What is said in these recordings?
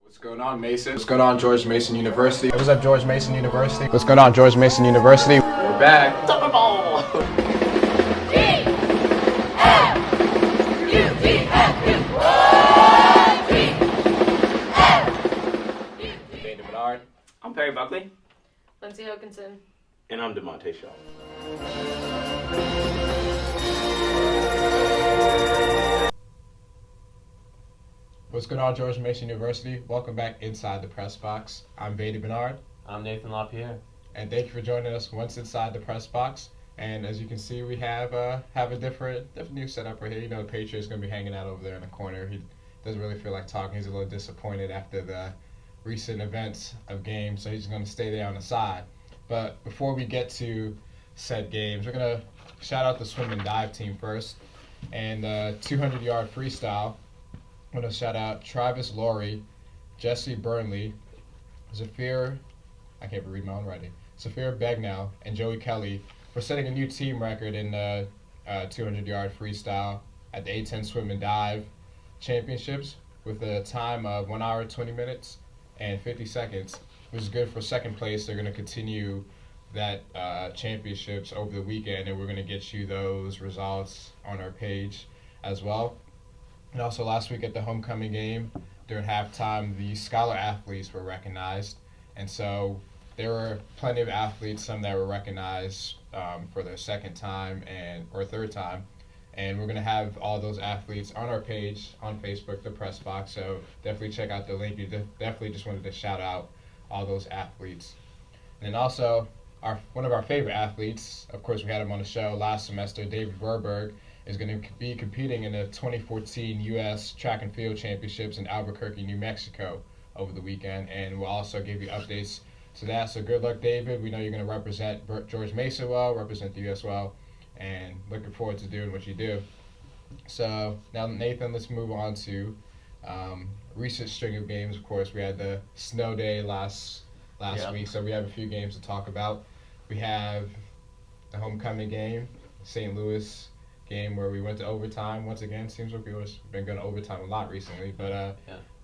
What's going on, Mason? What's going on, George Mason University? What's up, George Mason University? What's going on, George Mason University? We're back. Super Bowl! David Bernard. I'm Perry Buckley. Lindsay Hokinson. And I'm DeMonte Shaw. What's going on, George Mason University? Welcome back inside the press box. I'm Vady Bernard. I'm Nathan LaPierre. And thank you for joining us once inside the press box. And as you can see, we have a different new setup right here. You know, the Patriot's going to be hanging out over there in the corner. He doesn't really feel like talking. He's a little disappointed after the recent events of games, so he's going to stay there on the side. But before we get to said games, we're going to shout out the swim and dive team first. And 200-yard freestyle, I'm going to shout out Travis Laurie, Jesse Burnley, Zafir, I can't read my own writing, Zafir Begnow, and Joey Kelly for setting a new team record in the 200-yard freestyle at the A10 Swim and Dive Championships with a time of 1 hour, 20 minutes, and 50 seconds, which is good for second place. They're going to continue that championships over the weekend, and we're going to get you those results on our page as well. And also last week at the homecoming game, during halftime, the scholar athletes were recognized. And so there were plenty of athletes, some that were recognized for their second time or third time. And we're going to have all those athletes on our page on Facebook, the Press Box. So definitely check out the link. You definitely just wanted to shout out all those athletes. And then also, one of our favorite athletes, of course we had him on the show last semester, David Verberg, is going to be competing in the 2014 U.S. Track and Field Championships in Albuquerque, New Mexico over the weekend. And we'll also give you updates to that. So good luck, David. We know you're going to represent George Mason well, represent the U.S. well, and looking forward to doing what you do. So now, Nathan, let's move on to recent string of games. Of course, we had the snow day last week, so we have a few games to talk about. We have the homecoming game, St. Louis game where we went to overtime once again. Seems like we've been going to overtime a lot recently, but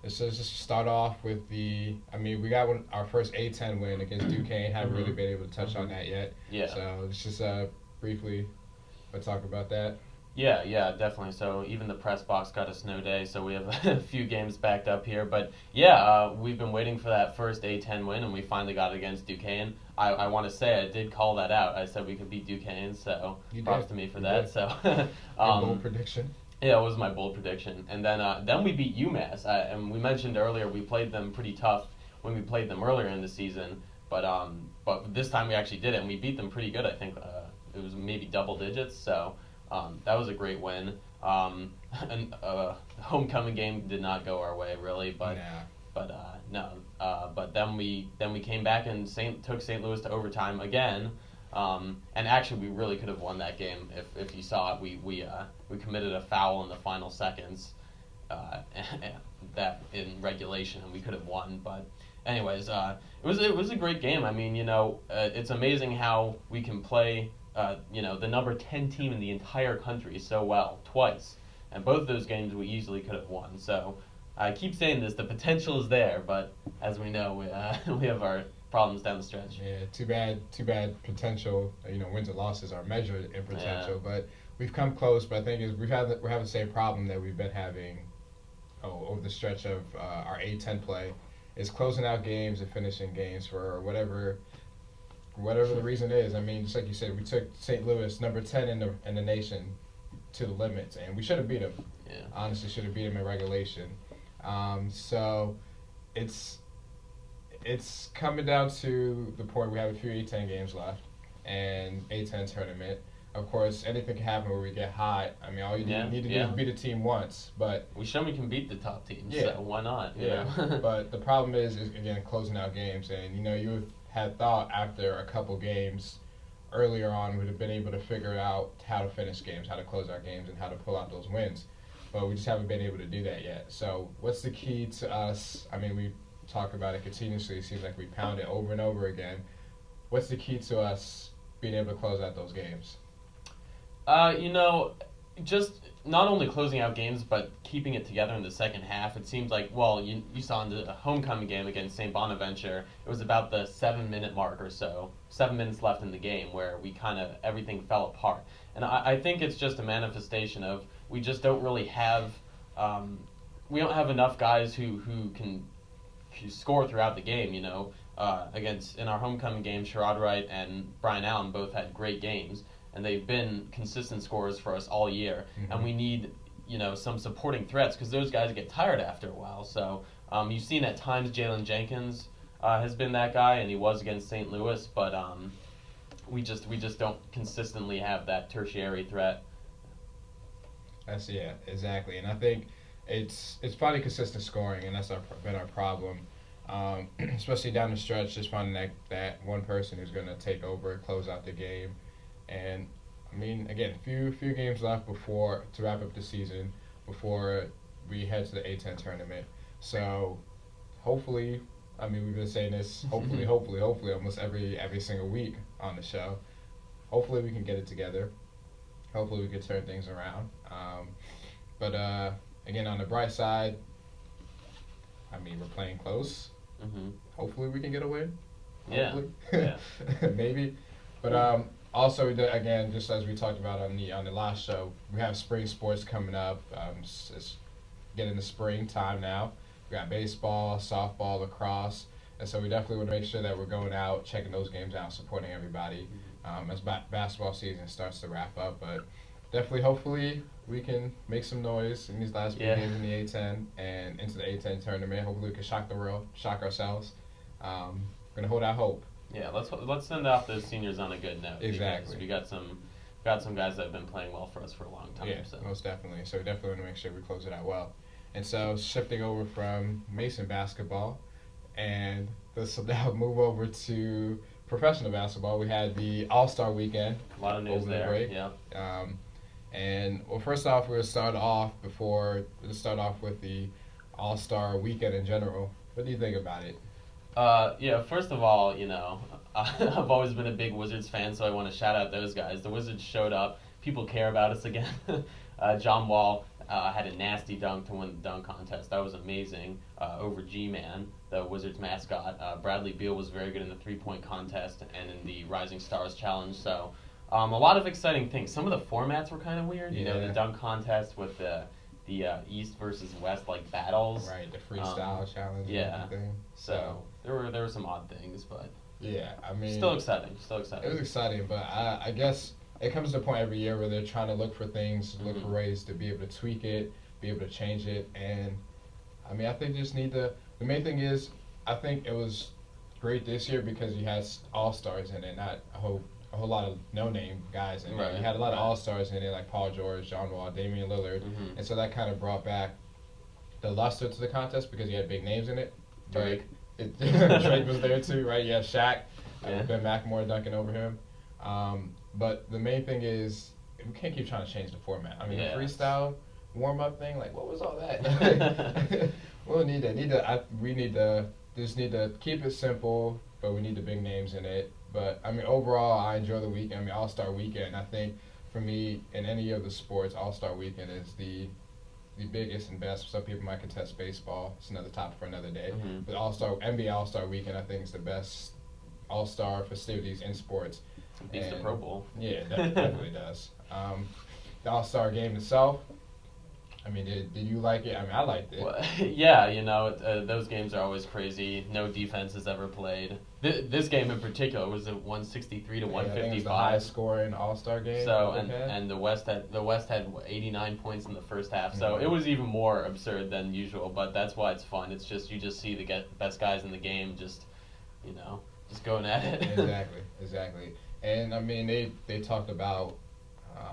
let's just start off with we got our first A10 win against Duquesne. Haven't really been able to touch on that yet. Yeah. So let's just briefly talk about that. Yeah, definitely. So even the press box got a snow day, so we have a few games backed up here. But yeah, we've been waiting for that first A10 win, and we finally got it against Duquesne. I want to say I did call that out. I said we could beat Duquesne, so props to me for that. So bold prediction. Yeah, it was my bold prediction. And then we beat UMass. And we mentioned earlier we played them pretty tough when we played them earlier in the season. But this time we actually did it, and we beat them pretty good. I think it was maybe double digits. So that was a great win. And homecoming game did not go our way really, but then we came back and took St. Louis to overtime again. And actually, we really could have won that game if you saw it. We committed a foul in the final seconds, that in regulation, and we could have won. But anyways, it was a great game. I mean, it's amazing how we can play the number 10 team in the entire country so well twice, and both of those games we easily could have won. So I keep saying this, the potential is there, but as we know, we have our problems down the stretch. Yeah, too bad potential, wins and losses are measured in potential, but we've come close. But I think we're having the same problem that we've been having over the stretch of our A10 play, is closing out games and finishing games for whatever the reason is. I mean, just like you said, we took St. Louis, number 10 in the nation, to the limits, and we should have beat them. Yeah. Honestly, should have beat them in regulation. So it's coming down to the point we have a few A10 games left and A10 tournament. Of course, anything can happen where we get hot. I mean, all you need to do is beat a team once, but we can beat the top teams. Yeah. So why not? Yeah. But the problem is again closing out games, and you had thought after a couple games earlier on we'd have been able to figure out how to finish games, how to close our games, and how to pull out those wins. But we just haven't been able to do that yet. So what's the key to us? I mean, we talk about it continuously. It seems like we pound it over and over again. What's the key to us being able to close out those games? Just not only closing out games, but keeping it together in the second half. It seemed like, well, you saw in the homecoming game against St. Bonaventure, it was about the 7-minute mark or so, 7 minutes left in the game, where we kind of, everything fell apart. And I think it's just a manifestation of, we just don't really have, we don't have enough guys who can score throughout the game, against, in our homecoming game, Sherrod Wright and Brian Allen both had great games, and they've been consistent scorers for us all year. Mm-hmm. And we need, some supporting threats, because those guys get tired after a while. So you've seen at times Jalen Jenkins has been that guy, and he was against St. Louis, but we just don't consistently have that tertiary threat. Yeah, exactly. And I think it's probably consistent scoring, and that's been our problem. Especially down the stretch, just finding that one person who's going to take over, close out the game. And I mean, again, few games left to wrap up the season before we head to the A10 tournament. So hopefully, I mean, we've been saying this hopefully almost every single week on the show. Hopefully we can get it together. Hopefully we can turn things around. But again, on the bright side, I mean, we're playing close. Mm-hmm. Hopefully we can get a win. Yeah. Maybe. But also, again, just as we talked about on the last show, we have spring sports coming up. It's getting the spring time now. We got baseball, softball, lacrosse, and so we definitely want to make sure that we're going out, checking those games out, supporting everybody as basketball season starts to wrap up. But definitely, hopefully, we can make some noise in these last few games in the A10 and into the A10 tournament. Hopefully, we can shock the world, shock ourselves. We're gonna hold out hope. Yeah, let's send off those seniors on a good note. Exactly. We got some guys that have been playing well for us for a long time. Yeah, so. most definitely. So we definitely want to make sure we close it out well. And so shifting over from Mason basketball, and let's now move over to professional basketball. We had the All-Star weekend. A lot of news over there. The break. Yeah. And well, first off, we'll start off with the All-Star weekend in general. What do you think about it? First of all, I've always been a big Wizards fan, so I want to shout out those guys. The Wizards showed up. People care about us again. John Wall had a nasty dunk to win the dunk contest. That was amazing over G-Man, the Wizards mascot. Bradley Beal was very good in the three-point contest and in the Rising Stars Challenge. So a lot of exciting things. Some of the formats were kind of weird. The dunk contest with the East versus West battles. Right, the freestyle challenge. Yeah. And everything. So there were some odd things, but yeah, I mean, still exciting. It was exciting, but I guess it comes to a point every year where they're trying to look for things, look for ways to be able to tweak it, be able to change it, and I mean, I think just need the main thing is, I think it was great this year because you had all-stars in it, not a whole lot of no-name guys in it. You had a lot of all-stars in it, like Paul George, John Wall, Damian Lillard, and so that kind of brought back the luster to the contest because you had big names in it. Drake. Drake was there too, right? You had Shaq, Ben McLemore dunking over him. But the main thing is, we can't keep trying to change the format. I mean, the freestyle warm-up thing, what was all that? We'll need that. We need to keep it simple, but we need the big names in it. But, I mean, overall, I enjoy the weekend. I mean, All-Star Weekend, I think, for me, in any of the sports, All-Star Weekend is the biggest and best. Some people might contest baseball. It's another topic for another day. But NBA All-Star Weekend, I think, is the best All-Star festivities in sports. Beats the Pro Bowl. Yeah, it definitely does. The All-Star game itself, I mean, did you like it? I mean, I liked it. Well, yeah, those games are always crazy. No defense has ever played. This game in particular was a 163 to 155. I think it was the highest scoring All-Star game. So and the West had 89 points in the first half. So it was even more absurd than usual. But that's why it's fun. It's just you just see the best guys in the game just going at it. Exactly. And I mean, they talked about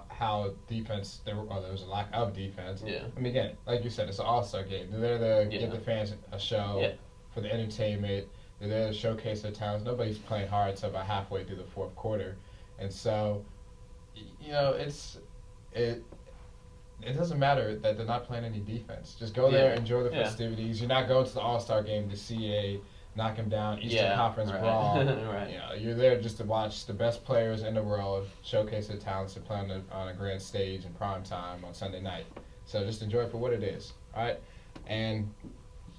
how defense there was a lack of defense. Yeah. I mean, again, like you said, it's an All-Star game. They're there to give the fans a show for the entertainment. They're there to showcase their talents. Nobody's playing hard until about halfway through the fourth quarter, and so it doesn't matter that they're not playing any defense. Just go there, enjoy the festivities. You're not going to the All-Star game to see knock them down, Eastern Conference right. brawl. Right. You know, you're there just to watch the best players in the world showcase their talents and play on a grand stage in prime time on Sunday night. So just enjoy it for what it is, all right? And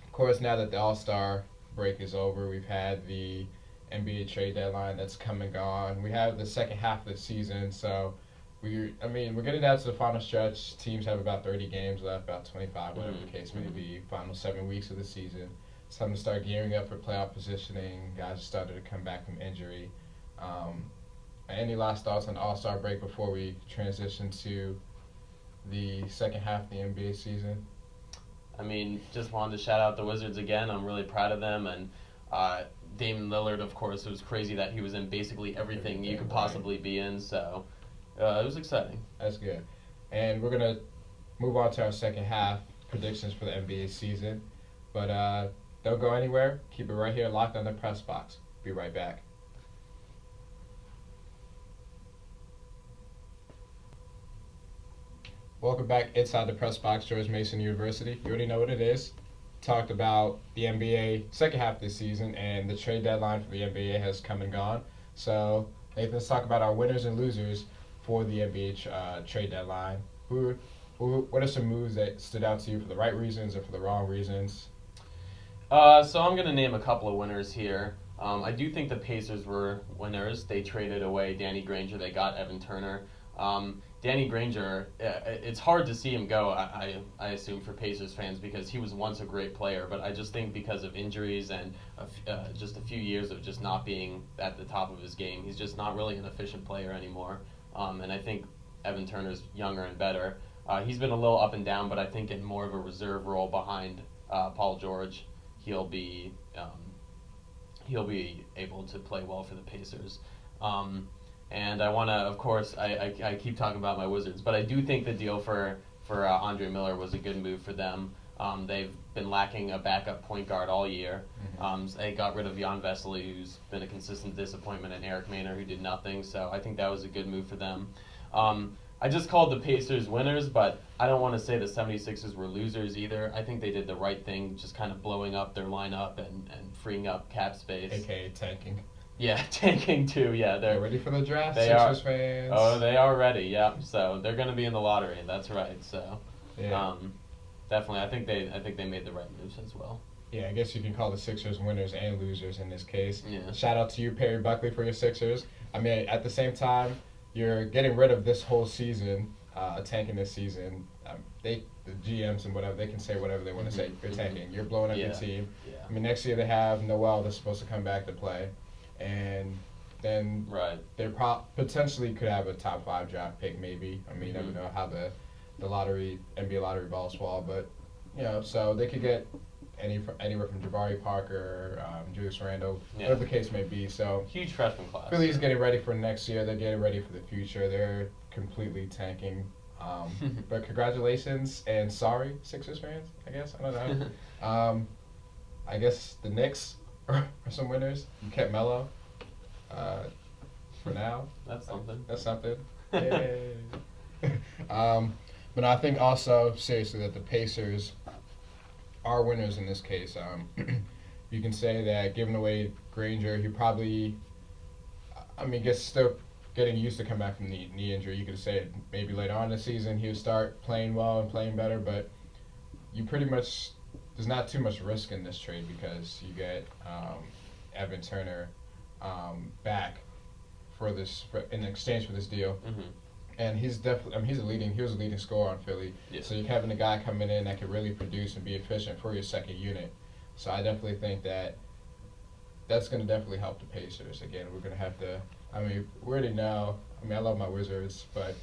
of course, now that the All-Star break is over, we've had the NBA trade deadline that's come and gone. We have the second half of the season, so we're getting down to the final stretch. Teams have about 30 games left, about 25, whatever the case may be. Final 7 weeks of the season. It's time to start gearing up for playoff positioning. Guys are starting to come back from injury. Any last thoughts on the All-Star break before we transition to the second half of the NBA season? I mean, just wanted to shout out the Wizards again. I'm really proud of them. And Damian Lillard, of course, it was crazy that he was in basically everything you could possibly be in. So it was exciting. That's good. And we're going to move on to our second half predictions for the NBA season. But don't go anywhere. Keep it right here locked on the press box. Be right back. Welcome back inside the press box, George Mason University. You already know what it is. Talked about the NBA second half of the season, and the trade deadline for the NBA has come and gone. So, Nathan, let's talk about our winners and losers for the NBA trade deadline. What are some moves that stood out to you for the right reasons or for the wrong reasons? So I'm going to name a couple of winners here. I do think the Pacers were winners. They traded away Danny Granger. They got Evan Turner. Danny Granger, it's hard to see him go, I assume, for Pacers fans because he was once a great player. But I just think because of injuries and just a few years of just not being at the top of his game, he's just not really an efficient player anymore. And I think Evan Turner's younger and better. He's been a little up and down, but I think in more of a reserve role behind Paul George, he'll be able to play well for the Pacers. And I want to, of course, I keep talking about my Wizards, but I do think the deal for Andre Miller was a good move for them. They've been lacking a backup point guard all year. They got rid of Jan Vesely, who's been a consistent disappointment, and Eric Maynor, who did nothing. So I think that was a good move for them. I just called the Pacers winners, but I don't want to say the 76ers were losers either. I think they did the right thing, just kind of blowing up their lineup and freeing up cap space. AKA tanking. Yeah, tanking too. Yeah, they're ready for the draft. They Sixers fans. Oh, they are ready. Yeah, so they're going to be in the lottery. That's right. So, definitely, I think they made the right moves as well. Yeah, I guess you can call the Sixers winners and losers in this case. Yeah. Shout out to you, Perry Buckley, for your Sixers. I mean, at the same time, you're getting rid of this whole season, tanking this season. The GMs and whatever, they can say whatever they want to say. You're tanking. You're blowing up your team. Yeah. I mean, next year they have Noel that's supposed to come back to play. And then they potentially could have a top 5 draft pick, maybe. I mean, you never know how the NBA lottery balls fall. But, so they could get anywhere from Jabari Parker, Julius Randle, whatever the case may be. So huge freshman class. Philly's getting ready for next year. They're getting ready for the future. They're completely tanking. But congratulations and sorry, Sixers fans. I guess I don't know. I guess the Knicks are some winners. You kept Melo. For now. That's something. That's something. Yay. But I think also seriously that the Pacers are winners in this case. You can say that giving away Granger, he probably, gets still getting used to come back from the knee injury. You could say maybe later on in the season he would start playing well and playing better, but you pretty much, there's not too much risk in this trade because you get Evan Turner back in exchange for this deal. And he's definitely, he was a leading scorer on Philly. Yeah. So you're having a guy coming in that can really produce and be efficient for your second unit. So I definitely think that's going to definitely help the Pacers. Again, we're going to have to, we already know, I love my Wizards, but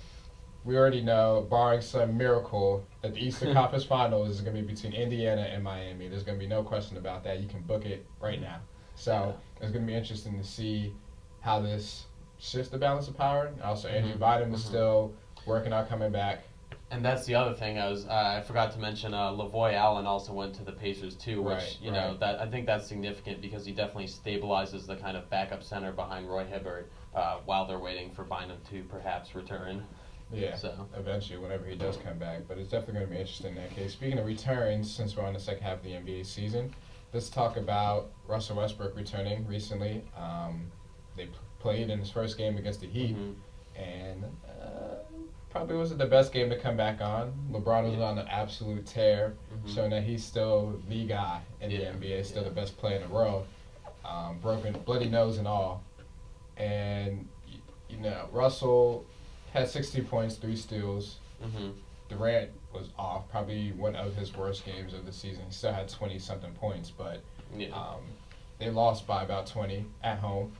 we already know, barring some miracle, that the Eastern Conference Finals is going to be between Indiana and Miami. There's going to be no question about that. You can book it right now. So it's going to be interesting to see how this shifts the balance of power. Also, Andrew Bynum is still working on coming back. And that's the other thing I forgot to mention. Lavoy Allen also went to the Pacers too, which that I think that's significant because he definitely stabilizes the kind of backup center behind Roy Hibbert while they're waiting for Bynum to perhaps return. Yeah, eventually, whenever he does come back. But it's definitely going to be interesting in that case. Speaking of returns, since we're on the second half of the NBA season, let's talk about Russell Westbrook returning recently. They played in his first game against the Heat, and probably wasn't the best game to come back on. LeBron was on an absolute tear, showing that he's still the guy in the NBA, still the best player in the world. Broken, bloody nose and all. And, Russell had 60 points, 3 steals. Durant was off, probably one of his worst games of the season. He still had 20-something points, but they lost by about 20 at home.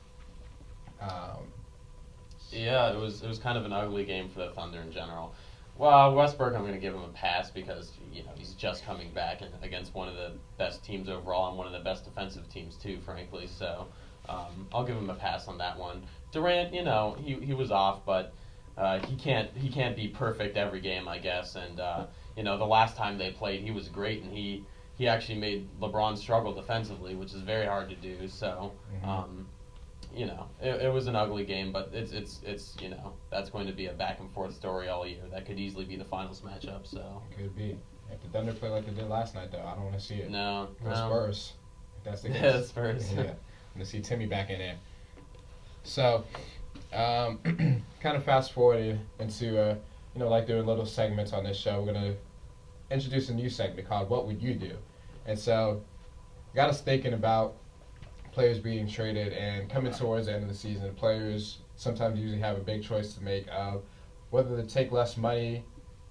Yeah, it was kind of an ugly game for the Thunder in general. Well, Westbrook, I'm going to give him a pass because he's just coming back and against one of the best teams overall and one of the best defensive teams too, frankly. So I'll give him a pass on that one. Durant, he was off, but he can't be perfect every game, I guess. And the last time they played, he was great, and he actually made LeBron struggle defensively, which is very hard to do. So. It was an ugly game, but it's that's going to be a back and forth story all year. That could easily be the finals matchup. So it could be. If the Thunder play like they did last night, though, I don't want to see it. No. Spurs. If that's the case. Yeah, Spurs. Yeah, I'm gonna see Timmy back in there. So, kind of fast forwarded into like doing little segments on this show. We're gonna introduce a new segment called "What Would You Do?" And so, got us thinking about players being traded and coming towards the end of the season. Players sometimes usually have a big choice to make of whether to take less money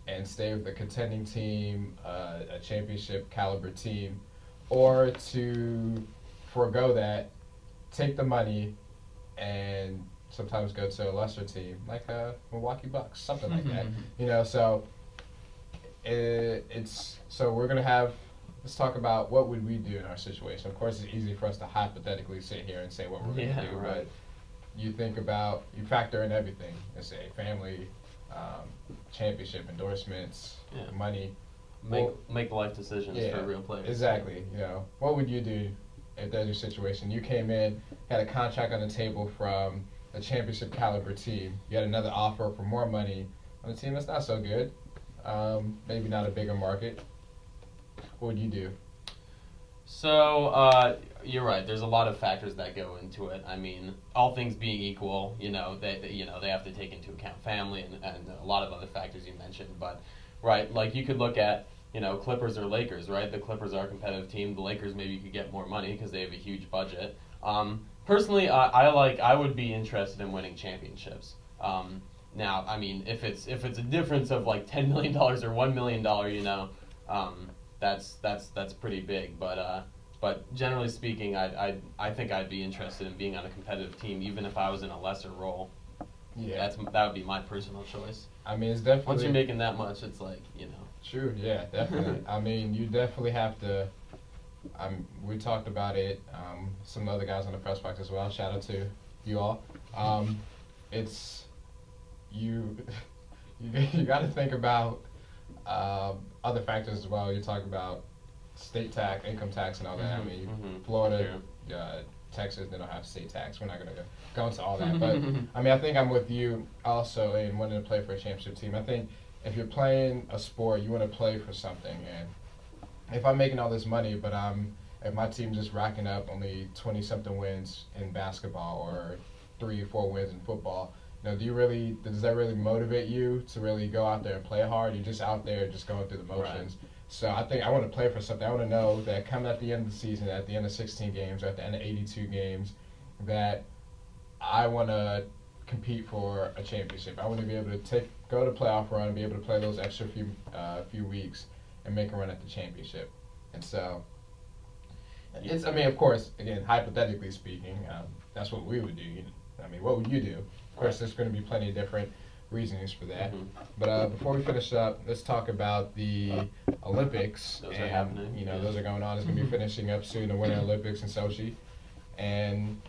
and stay with a contending team, a championship caliber team, or to forego that, take the money, and sometimes go to a lesser team like Milwaukee Bucks, something like that. So so we're gonna have. Let's talk about what would we do in our situation. Of course, it's easy for us to hypothetically sit here and say what we're going to do, right. but you factor in everything. Let's say family, championship endorsements, money. Make life decisions for real players. Exactly. What would you do if there's your situation? You came in, had a contract on the table from a championship caliber team. You had another offer for more money on a team that's not so good. Maybe not a bigger market. What would you do? So you're right. There's a lot of factors that go into it. I mean, all things being equal, they have to take into account family and a lot of other factors you mentioned. But right, like you could look at Clippers or Lakers, right? The Clippers are a competitive team. The Lakers maybe could get more money because they have a huge budget. Personally, I would be interested in winning championships. Now, I mean, if it's a difference of like $10 million or $1 million, that's pretty big, but generally speaking, I think I'd be interested in being on a competitive team, even if I was in a lesser role. Yeah, that would be my personal choice. I mean, it's definitely once you're making that much, it's like True. Yeah, definitely. I mean, you definitely have to. We talked about it. Some other guys on the press box as well. Shout out to you all. It's you. You got to think about. Other factors as well. You talk about state tax, income tax, and all that. I mean, Florida, Texas, they don't have state tax. We're not going to go into all that. But, I mean, I think I'm with you also in wanting to play for a championship team. I think if you're playing a sport, you want to play for something. And if I'm making all this money, but if my team's just racking up only 20-something wins in basketball or 3 or 4 wins in football, does that really motivate you to really go out there and play hard? You're just out there just going through the motions. Right. So I think I want to play for something. I want to know that coming at the end of the season, at the end of 16 games, or at the end of 82 games, that I want to compete for a championship. I want to be able to go to playoff run and be able to play those extra few weeks and make a run at the championship. And so, I mean, of course, again, hypothetically speaking, that's what we would do. I mean, what would you do? Of course, there's going to be plenty of different reasonings for that. But before we finish up, let's talk about the Olympics. Those are happening. Those are going on. It's going to be finishing up soon, the Winter Olympics in Sochi. And,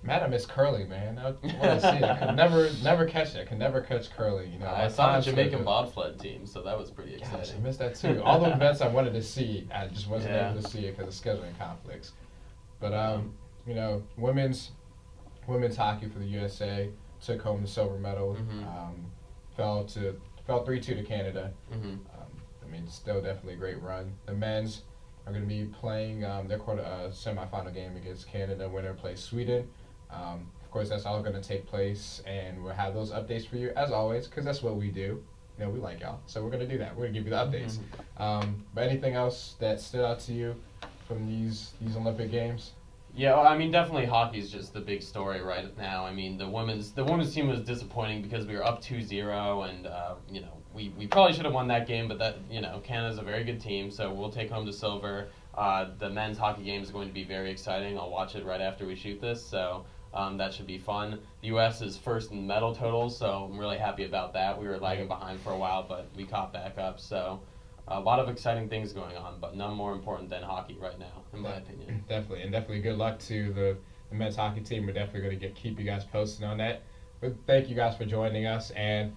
man, I miss curling, man. I want to see it. I could never catch it. I could never catch curling. I saw the Jamaican bobsled team, so that was pretty exciting. Gosh, I missed that too. All the events I wanted to see, I just wasn't able to see it because of scheduling conflicts. But, women's hockey for the USA took home the silver medal. Fell 3-2 to Canada. I mean, still definitely a great run. The men's, are going to be playing their semifinal game against Canada. Winner plays Sweden. Of course, that's all going to take place, and we'll have those updates for you as always, because that's what we do. You know, we like y'all, so we're going to do that. We're going to give you the updates. But anything else that stood out to you from these Olympic Games? Yeah, well, I mean, definitely hockey's just the big story right now. I mean, the women's team was disappointing because we were up 2-0, and you know, we probably should have won that game, but that, you know, Canada's a very good team, so we'll take home the silver. The men's hockey game is going to be very exciting. I'll watch it right after we shoot this, so that should be fun. The U.S. is first in medal totals, so I'm really happy about that. We were lagging behind for a while, but we caught back up, so a lot of exciting things going on, but none more important than hockey right now, in my opinion. Definitely good luck to the men's hockey team. We're definitely going to keep you guys posted on that. But thank you guys for joining us. And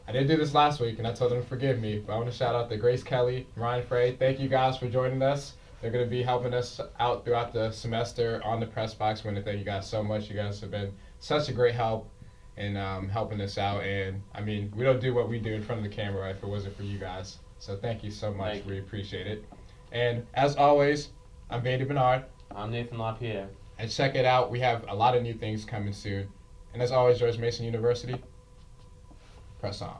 I didn't do this last week, and I told them to forgive me, but I want to shout out to Grace Kelly, Ryan Frey. Thank you guys for joining us. They're going to be helping us out throughout the semester on the press box. I want to thank you guys so much. You guys have been such a great help in helping us out. And, I mean, we don't do what we do in front of the camera if it wasn't for you guys. So thank you so much. We appreciate it. And as always, I'm Vandy Bernard. I'm Nathan LaPierre. And check it out. We have a lot of new things coming soon. And as always, George Mason University, press on.